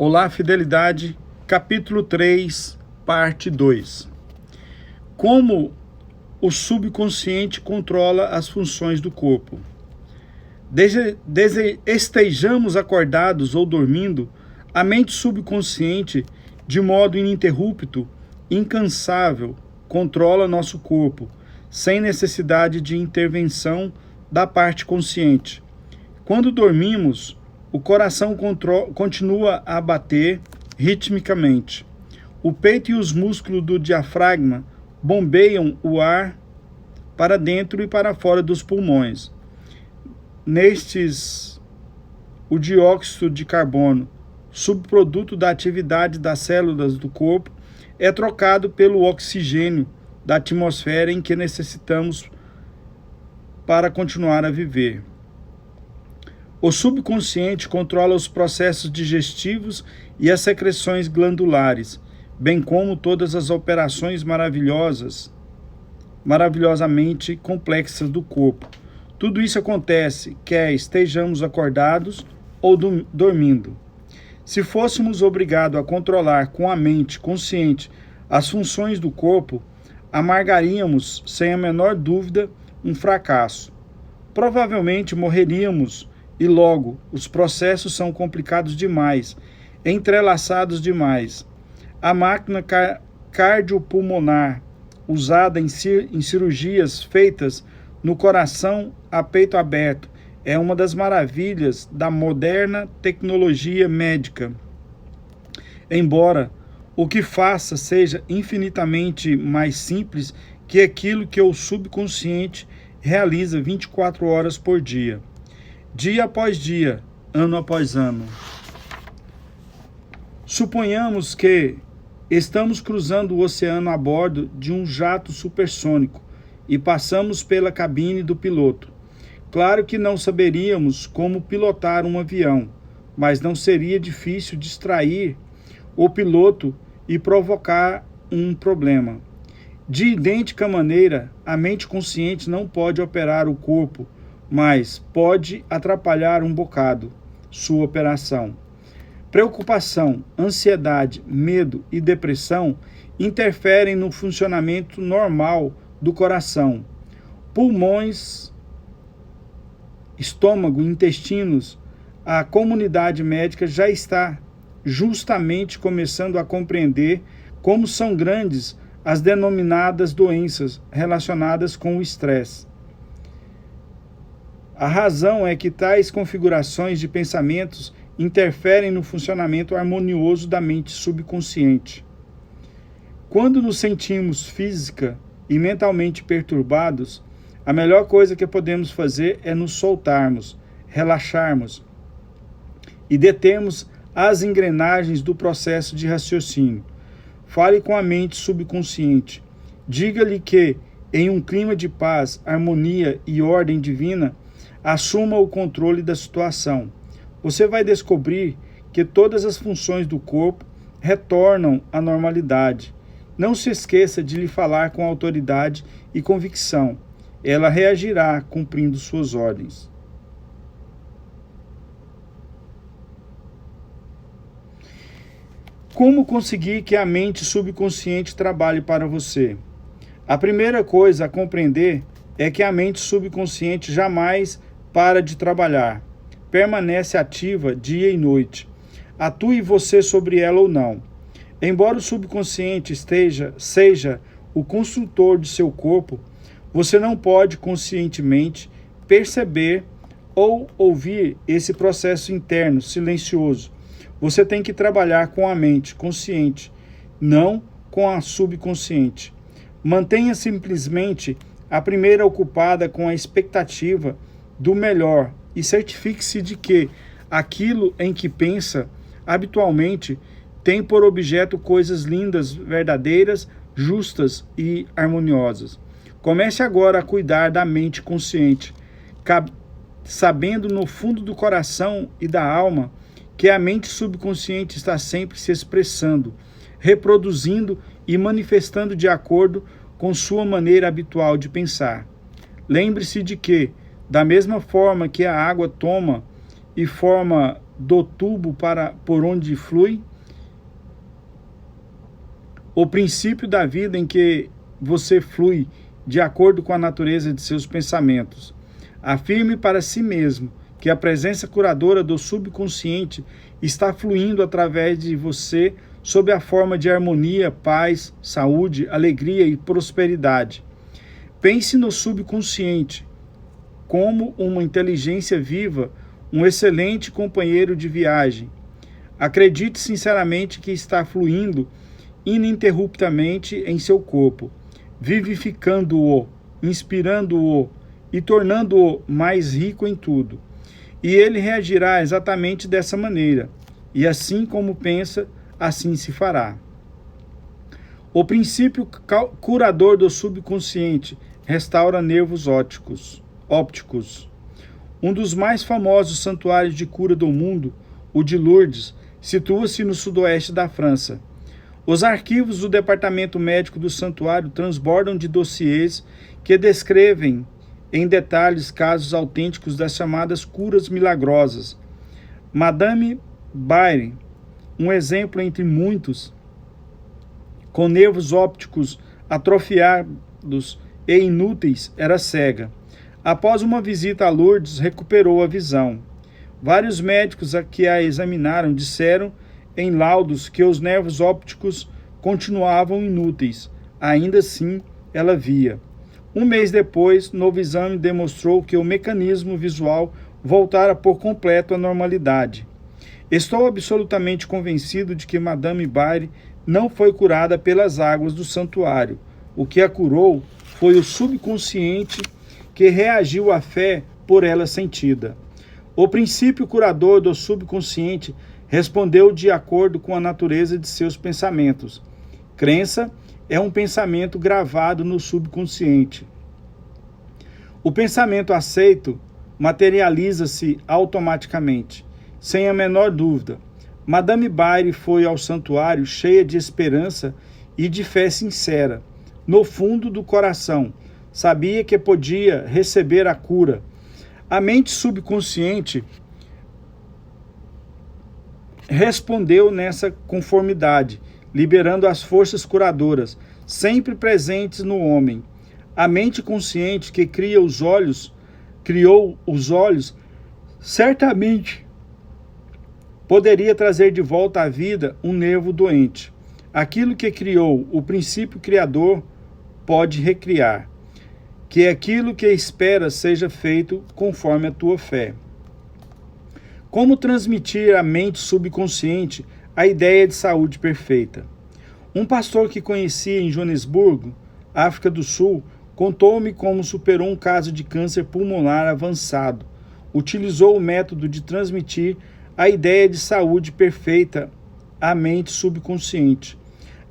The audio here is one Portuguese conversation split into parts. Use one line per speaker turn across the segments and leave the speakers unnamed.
Olá, Fidelidade, capítulo 3, parte 2. Como o subconsciente controla as funções do corpo. Estejamos acordados ou dormindo, a mente subconsciente, de modo ininterrupto, incansável, controla nosso corpo, sem necessidade de intervenção da parte consciente. Quando dormimos, o coração continua a bater ritmicamente. O peito e os músculos do diafragma bombeiam o ar para dentro e para fora dos pulmões. Nestes, o dióxido de carbono, subproduto da atividade das células do corpo, é trocado pelo oxigênio da atmosfera em que necessitamos para continuar a viver. O subconsciente controla os processos digestivos e as secreções glandulares, bem como todas as operações maravilhosamente complexas do corpo. Tudo isso acontece, quer estejamos acordados ou dormindo. Se fôssemos obrigados a controlar com a mente consciente as funções do corpo, amargaríamos, sem a menor dúvida, um fracasso. Provavelmente morreríamos. E logo, os processos são complicados demais, entrelaçados demais. A máquina cardiopulmonar, usada em cirurgias feitas no coração a peito aberto, é uma das maravilhas da moderna tecnologia médica. Embora o que faça seja infinitamente mais simples que aquilo que o subconsciente realiza 24 horas por dia. Dia após dia, ano após ano. Suponhamos que estamos cruzando o oceano a bordo de um jato supersônico e passamos pela cabine do piloto. Claro que não saberíamos como pilotar um avião, mas não seria difícil distrair o piloto e provocar um problema. De idêntica maneira, a mente consciente não pode operar o corpo, mas pode atrapalhar um bocado sua operação. Preocupação, ansiedade, medo e depressão interferem no funcionamento normal do coração. Pulmões, estômago, intestinos. A comunidade médica já está justamente começando a compreender como são grandes as denominadas doenças relacionadas com o estresse. A razão é que tais configurações de pensamentos interferem no funcionamento harmonioso da mente subconsciente. Quando nos sentimos física e mentalmente perturbados, a melhor coisa que podemos fazer é nos soltarmos, relaxarmos e determos as engrenagens do processo de raciocínio. Fale com a mente subconsciente. Diga-lhe que, em um clima de paz, harmonia e ordem divina, assuma o controle da situação. Você vai descobrir que todas as funções do corpo retornam à normalidade. Não se esqueça de lhe falar com autoridade e convicção. Ela reagirá cumprindo suas ordens. Como conseguir que a mente subconsciente trabalhe para você? A primeira coisa a compreender é que a mente subconsciente jamais para de trabalhar. Permanece ativa dia e noite. Atue você sobre ela ou não. Embora o subconsciente seja o construtor de seu corpo, você não pode conscientemente perceber ou ouvir esse processo interno silencioso. Você tem que trabalhar com a mente consciente, não com a subconsciente. Mantenha simplesmente a primeira ocupada com a expectativa do melhor e certifique-se de que aquilo em que pensa habitualmente tem por objeto coisas lindas, verdadeiras, justas e harmoniosas. Comece agora a cuidar da mente consciente, sabendo no fundo do coração e da alma que a mente subconsciente está sempre se expressando, reproduzindo e manifestando de acordo com sua maneira habitual de pensar. Lembre-se de que, da mesma forma que a água toma e forma do tubo por onde flui o princípio da vida em que você flui de acordo com a natureza de seus pensamentos. Afirme para si mesmo que a presença curadora do subconsciente está fluindo através de você sob a forma de harmonia, paz, saúde, alegria e prosperidade. Pense no subconsciente como uma inteligência viva, um excelente companheiro de viagem. Acredite sinceramente que está fluindo ininterruptamente em seu corpo, vivificando-o, inspirando-o e tornando-o mais rico em tudo. E ele reagirá exatamente dessa maneira, e assim como pensa, assim se fará. O princípio curador do subconsciente restaura nervos ópticos. Um dos mais famosos santuários de cura do mundo, o de Lourdes, situa-se no sudoeste da França. Os arquivos do departamento médico do santuário transbordam de dossiês que descrevem em detalhes casos autênticos das chamadas curas milagrosas. Madame Byre, um exemplo entre muitos, com nervos ópticos atrofiados e inúteis, era cega. Após uma visita a Lourdes, recuperou a visão. Vários médicos que a examinaram disseram em laudos que os nervos ópticos continuavam inúteis. Ainda assim, ela via. Um mês depois, novo exame demonstrou que o mecanismo visual voltara por completo à normalidade. Estou absolutamente convencido de que Madame Byre não foi curada pelas águas do santuário. O que a curou foi o subconsciente que reagiu à fé por ela sentida. O princípio curador do subconsciente respondeu de acordo com a natureza de seus pensamentos. Crença é um pensamento gravado no subconsciente. O pensamento aceito materializa-se automaticamente, sem a menor dúvida. Madame Byre foi ao santuário cheia de esperança e de fé sincera. No fundo do coração, sabia que podia receber a cura. A mente subconsciente respondeu nessa conformidade, liberando as forças curadoras, sempre presentes no homem. A mente consciente que criou os olhos, certamente poderia trazer de volta à vida um nervo doente. Aquilo que criou o princípio criador pode recriar. Que aquilo que espera seja feito conforme a tua fé. Como transmitir à mente subconsciente a ideia de saúde perfeita? Um pastor que conheci em Joanesburgo, África do Sul, contou-me como superou um caso de câncer pulmonar avançado. Utilizou o método de transmitir a ideia de saúde perfeita à mente subconsciente.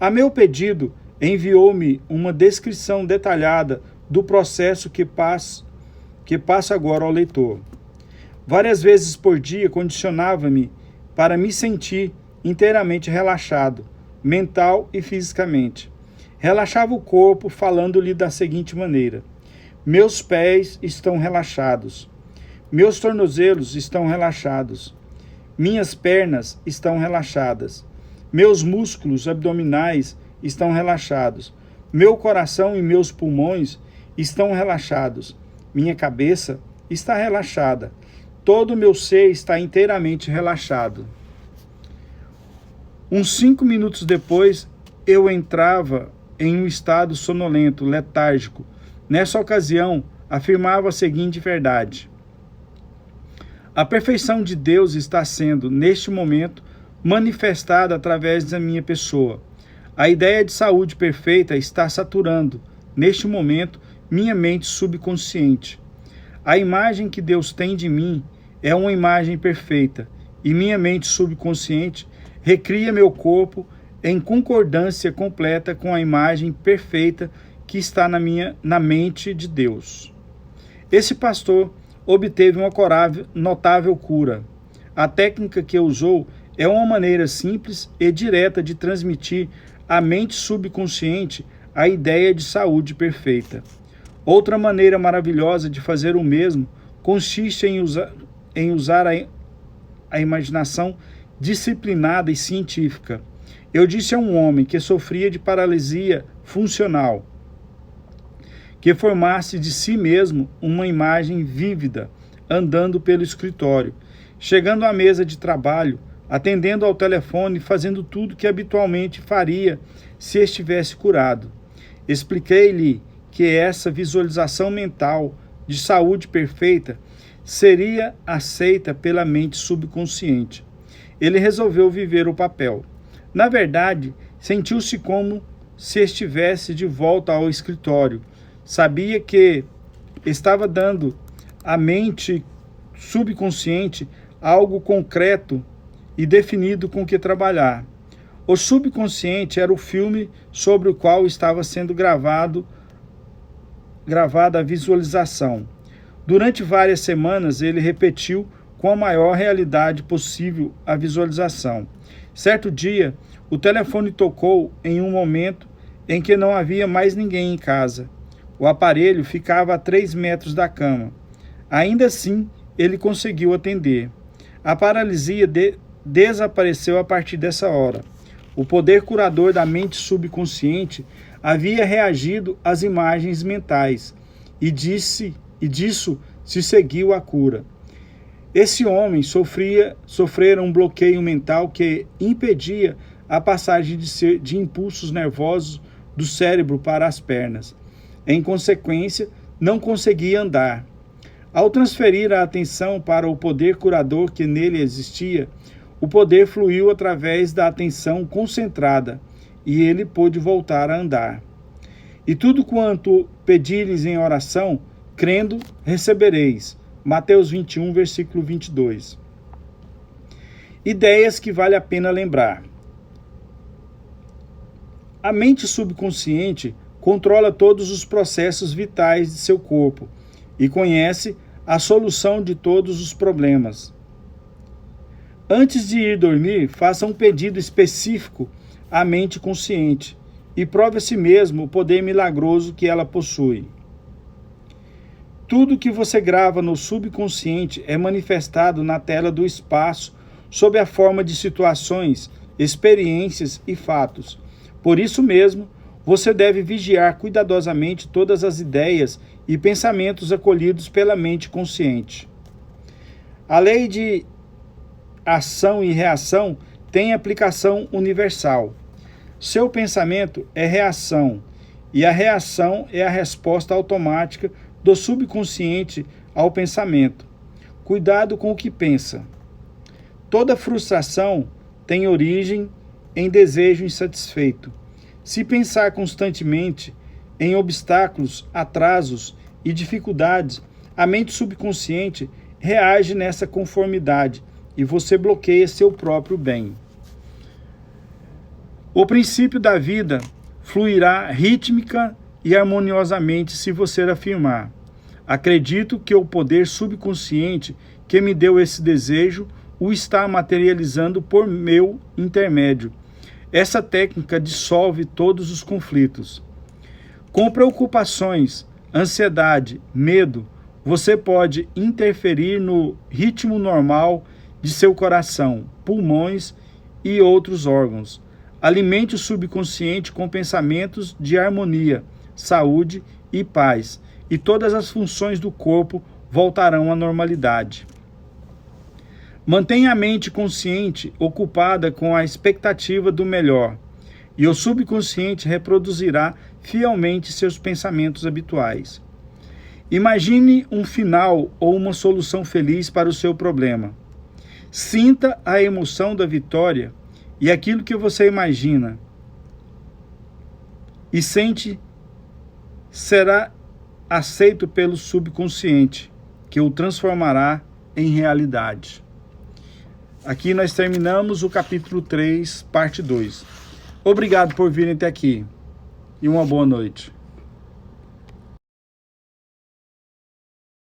A meu pedido, enviou-me uma descrição detalhada do processo que passo agora ao leitor. Várias vezes por dia condicionava-me para me sentir inteiramente relaxado, mental e fisicamente. Relaxava o corpo falando-lhe da seguinte maneira: meus pés estão relaxados, meus tornozelos estão relaxados, minhas pernas estão relaxadas, meus músculos abdominais estão relaxados, meu coração e meus pulmões estão relaxados, minha cabeça está relaxada, todo o meu ser está inteiramente relaxado. Uns 5 minutos depois, eu entrava em um estado sonolento, letárgico. Nessa ocasião, afirmava a seguinte verdade: a perfeição de Deus está sendo, neste momento, manifestada através da minha pessoa. A ideia de saúde perfeita está saturando, neste momento, minha mente subconsciente. A imagem que Deus tem de mim é uma imagem perfeita, e minha mente subconsciente recria meu corpo em concordância completa com a imagem perfeita que está na mente de Deus. Esse pastor obteve uma notável cura. A técnica que usou é uma maneira simples e direta de transmitir à mente subconsciente a ideia de saúde perfeita. Outra maneira maravilhosa de fazer o mesmo consiste em usar a imaginação disciplinada e científica. Eu disse a um homem que sofria de paralisia funcional que formasse de si mesmo uma imagem vívida, andando pelo escritório, chegando à mesa de trabalho, atendendo ao telefone, fazendo tudo que habitualmente faria se estivesse curado. Expliquei-lhe que essa visualização mental de saúde perfeita seria aceita pela mente subconsciente. Ele resolveu viver o papel. Na verdade, sentiu-se como se estivesse de volta ao escritório. Sabia que estava dando à mente subconsciente algo concreto e definido com que trabalhar. O subconsciente era o filme sobre o qual estava sendo gravada a visualização. Durante várias semanas, ele repetiu com a maior realidade possível a visualização. Certo dia, o telefone tocou em um momento em que não havia mais ninguém em casa. O aparelho ficava a 3 metros da cama. Ainda assim, ele conseguiu atender. A paralisia desapareceu a partir dessa hora. O poder curador da mente subconsciente havia reagido às imagens mentais e disso se seguiu a cura. Esse homem sofrera um bloqueio mental que impedia a passagem de impulsos nervosos do cérebro para as pernas. Em consequência, não conseguia andar. Ao transferir a atenção para o poder curador que nele existia, o poder fluiu através da atenção concentrada e ele pôde voltar a andar. E tudo quanto pedires em oração, crendo, recebereis. Mateus 21, versículo 22. Ideias que vale a pena lembrar. A mente subconsciente controla todos os processos vitais de seu corpo e conhece a solução de todos os problemas. Antes de ir dormir, faça um pedido específico à mente consciente e prove a si mesmo o poder milagroso que ela possui. Tudo que você grava no subconsciente é manifestado na tela do espaço sob a forma de situações, experiências e fatos. Por isso mesmo, você deve vigiar cuidadosamente todas as ideias e pensamentos acolhidos pela mente consciente. A lei de ação e reação tem aplicação universal. Seu pensamento é reação, e a reação é a resposta automática do subconsciente ao pensamento. Cuidado com o que pensa. Toda frustração tem origem em desejo insatisfeito. Se pensar constantemente em obstáculos, atrasos e dificuldades, a mente subconsciente reage nessa conformidade e você bloqueia seu próprio bem. O princípio da vida fluirá rítmica e harmoniosamente se você afirmar: acredito que o poder subconsciente que me deu esse desejo o está materializando por meu intermédio. Essa técnica dissolve todos os conflitos. Com preocupações, ansiedade, medo, você pode interferir no ritmo normal de seu coração, pulmões e outros órgãos. Alimente o subconsciente com pensamentos de harmonia, saúde e paz, e todas as funções do corpo voltarão à normalidade. Mantenha a mente consciente ocupada com a expectativa do melhor, e o subconsciente reproduzirá fielmente seus pensamentos habituais. Imagine um final ou uma solução feliz para o seu problema. Sinta a emoção da vitória e aquilo que você imagina e sente será aceito pelo subconsciente, que o transformará em realidade. Aqui nós terminamos o capítulo 3, parte 2. Obrigado por virem até aqui e uma boa noite.